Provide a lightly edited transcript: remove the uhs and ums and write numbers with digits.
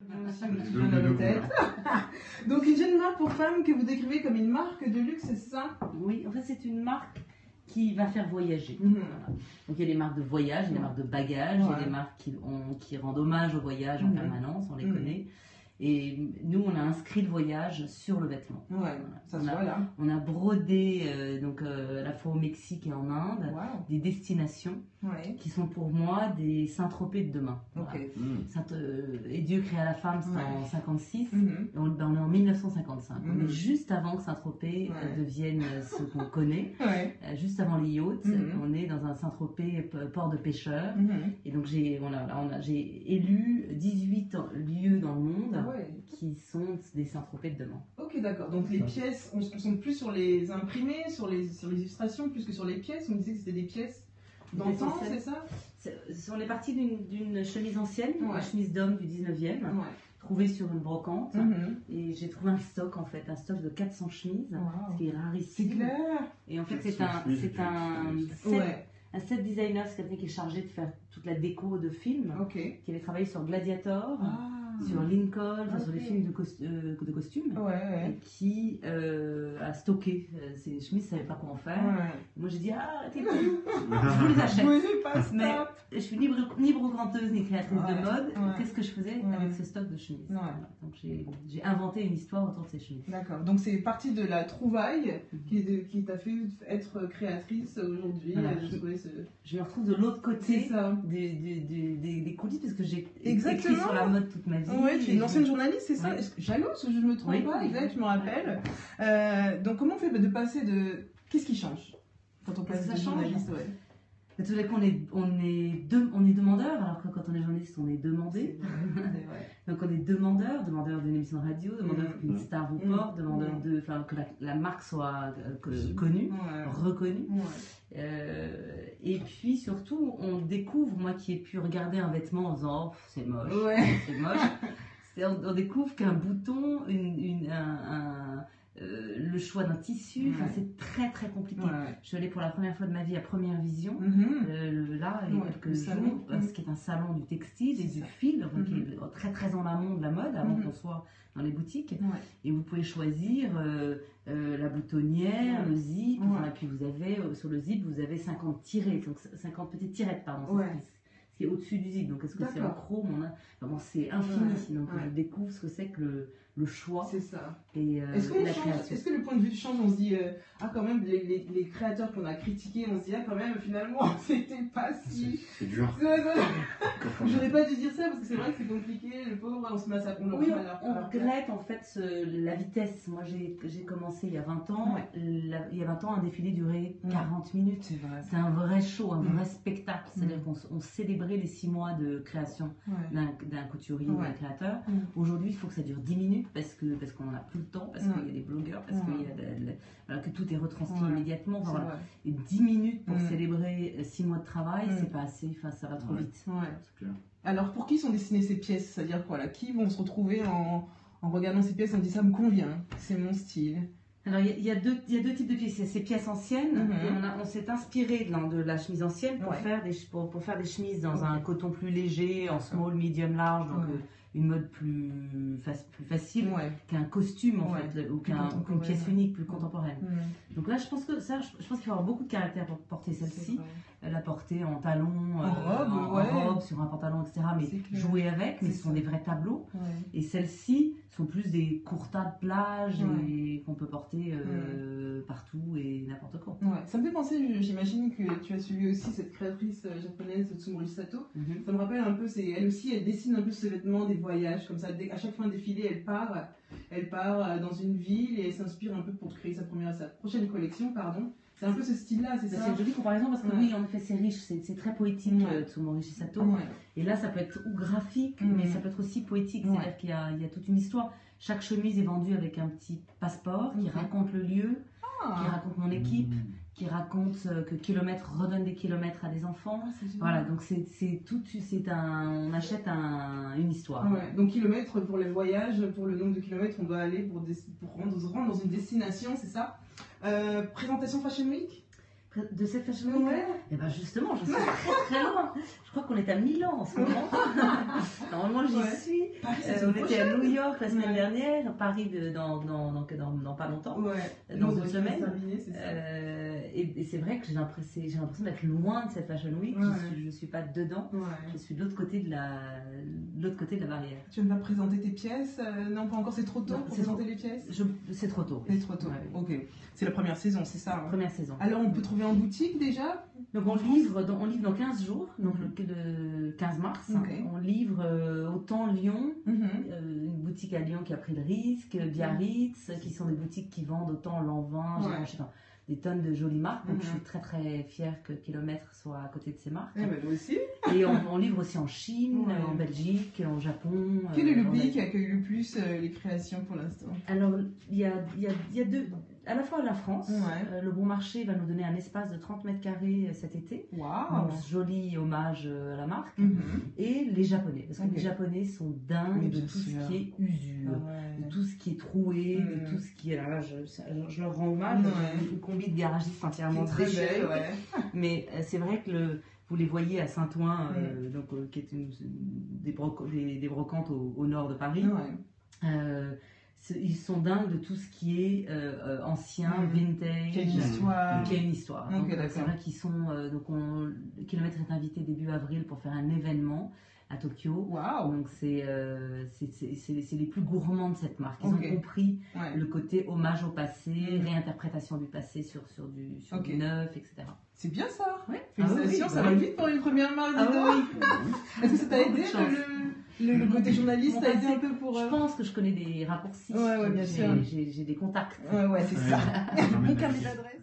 Dans la tête. Donc une jeune marque pour femmes que vous décrivez comme une marque de luxe, c'est ça? Oui, en fait c'est une marque qui va faire voyager. Mhm. Voilà. Donc il y a des marques de voyage, il y a des marques de bagages, il y a des marques qui rendent hommage au voyage en permanence, on les connaît. Et nous, on a inscrit le voyage sur le vêtement. Ouais, Voilà. ça se voit là. On a brodé à la fois au Mexique et en Inde des destinations qui sont pour moi des Saint-Tropez de demain. Voilà. Okay. Et Dieu créa la femme, c'est en 56, et on est en 1955. On est juste avant que Saint-Tropez devienne ce qu'on connaît, juste avant les yachts. On est dans un Saint-Tropez port de pêcheurs. Et donc j'ai élu 18 lieux dans le monde qui sont des Saint-Tropez de demain. Ok, d'accord. Donc les pièces, on sont plus sur les imprimés, sur les illustrations, plus que sur les pièces. On me disait que c'était des pièces d'antan, c'est ça? On est parti d'une chemise ancienne, une chemise d'homme du 19e, trouvée sur une brocante. Et j'ai trouvé un stock, en fait, un stock de 400 chemises, ce qui est rarissime. C'est clair. Et en fait, c'est un set designer, c'est quelqu'un qui est chargé de faire toute la déco de films, qui avait travaillé sur Gladiator, sur Lincoln, sur les films de costumes, et qui a stocké ces chemises, ne savait pas quoi en faire. Moi j'ai dit arrêtez tout, je vous les achète. Mais je suis ni brocanteuse ni créatrice de mode. Qu'est-ce que je faisais avec ce stock de chemises? Voilà. Donc j'ai inventé une histoire autour de ces chemises. D'accord. Donc c'est parti de la trouvaille qui t'a fait être créatrice aujourd'hui. Voilà. Je me retrouve de l'autre côté des coulisses parce que j'ai écrit sur la mode toute ma vie. Oui, tu es une ancienne journaliste, c'est ça? Jalouse, je ne me trompe pas, exact, je me rappelle. Donc comment on fait de passer de... Qu'est-ce qui change quand on passe de journaliste? Tout à coup, on est demandeur, alors que quand on est journaliste, on est demandé. Donc on est demandeur d'une émission de radio, demandeur qu'une star vous porte, demandeur que la marque soit connue, reconnue. Et puis surtout, on découvre, moi qui ai pu regarder un vêtement en disant oh, c'est moche, c'est moche. On découvre qu'un bouton, le choix d'un tissu, c'est très très compliqué. Je suis allée pour la première fois de ma vie à Première Vision, là, il y a quelques jours, ce qui est un salon du textile et du fil, qui est très très en amont de la mode, avant qu'on soit dans les boutiques. Et vous pouvez choisir la boutonnière, le zip, et puis vous avez, sur le zip, vous avez 50 tirets, donc 50 petites tirettes, pardon. Ce qui est au-dessus du zip, donc est-ce que c'est en chrome, c'est infini, donc je découvre ce que c'est que le choix et la création. Est-ce que le point de vue change? On se dit quand même les créateurs qu'on a critiqués, on se dit quand même finalement c'était pas si... C'est dur. J'aurais pas dû dire ça parce que c'est vrai que c'est compliqué, le pauvre, on se met à ça. On regrette en fait la vitesse. Moi j'ai commencé il y a 20 ans, il y a 20 ans un défilé durait 40 minutes. C'est un vrai show, un vrai spectacle, c'est-à-dire qu'on célébrait les 6 mois de création d'un couturier ou d'un créateur. Aujourd'hui il faut que ça dure 10 minutes parce qu'on n'en a plus le temps, parce qu'il y a des blogueurs, parce qu'il y a que tout est retranscrit immédiatement. Et 10 minutes pour célébrer 6 mois de travail, c'est pas assez, ça va trop vite. Alors pour qui sont destinées ces pièces? C'est-à-dire quoi là? Qui vont se retrouver en regardant ces pièces et on dit ça me convient, c'est mon style? Alors il y a deux types de pièces. Il y a ces pièces anciennes, et on s'est inspiré de la chemise ancienne pour faire des chemises dans un coton plus léger, en small, medium, large, donc une mode plus facile qu'un costume en fait, ou qu'une pièce unique plus contemporaine. Donc là je pense qu'il faut avoir beaucoup de caractère pour porter celle-ci, la porter en talons, en robe, sur un pantalon, etc. Mais jouer avec, mais ce sont des vrais tableaux. Et celles-ci sont plus des kurtas de plage et qu'on peut porter partout et n'importe quand. Ça me fait penser, j'imagine que tu as suivi aussi cette créatrice japonaise Tsumori Sato. Ça me rappelle un peu, elle aussi elle dessine un peu ce vêtement des voyages, comme ça, à chaque fin de défilé elle part dans une ville et elle s'inspire un peu pour créer sa prochaine collection, pardon. C'est un peu ce style-là, c'est ça? C'est une jolie comparaison parce que oui, en effet, c'est riche, c'est très poétique, Tsumori Sato. Et là, ça peut être ou graphique, mais ça peut être aussi poétique, c'est-à-dire qu'il y a toute une histoire. Chaque chemise est vendue avec un petit passeport qui raconte le lieu, qui raconte mon équipe, qui raconte que kilomètre redonne des kilomètres à des enfants. Voilà, donc on achète une histoire. Donc kilomètres pour les voyages, pour le nombre de kilomètres on doit aller pour se rendre dans une destination, c'est ça? Présentation Fashion Week? De cette Fashion Week? Ouais. Et ben justement, je suis très loin. Je crois qu'on est à Milan en ce moment. Normalement, j'y suis. On était à New York la semaine dernière, Paris dans pas longtemps, dans une semaine. Et c'est vrai que j'ai l'impression d'être loin de cette Fashion Week. Je suis pas dedans. Je suis de l'autre côté de la barrière. Tu vas présenter tes pièces? Non, pas encore. C'est trop tôt pour présenter les pièces? C'est trop tôt. C'est trop tôt. Ok. C'est la première saison, c'est ça? Première saison. Alors, on peut trouver en boutique déjà? Donc on livre dans 15 jours, donc le 15 mars. On livre autant Lyon, une boutique à Lyon qui a pris le risque, Biarritz, qui sont des boutiques qui vendent autant Lanvin, des tonnes de jolies marques. Donc je suis très très fière que Kilomètre soit à côté de ces marques. Nous aussi. Et on livre aussi en Chine, en Belgique, en Japon. Quel est le pays qui accueille le plus les créations pour l'instant? Alors il y a deux. À la fois la France, le Bon Marché va nous donner un espace de 30 mètres carrés cet été. Wow. Donc, joli hommage à la marque. Et les Japonais, parce que les Japonais sont dingues de tout ce qui est usure, de tout ce qui est troué, de tout ce qui est... Alors là, je leur rends hommage, une combi de garagistes entièrement très belle. Mais c'est vrai que vous les voyez à Saint-Ouen, qui est des brocantes au nord de Paris. Ils sont dingues de tout ce qui est ancien, vintage, qui a une histoire. Donc, c'est vrai qu'ils sont. Kilomètre est invité début avril pour faire un événement à Tokyo. Wow. Donc c'est les plus gourmands de cette marque. Ils ont compris le côté hommage au passé, réinterprétation du passé sur du neuf, etc. C'est bien ça. Félicitations, ça va vite pour une première marque. Est-ce que ça t'a aidé le côté journaliste a été un peu pour... Je pense que je connais des raccourcis. Bien sûr. J'ai des contacts. C'est ça. Mon carnet d'adresse.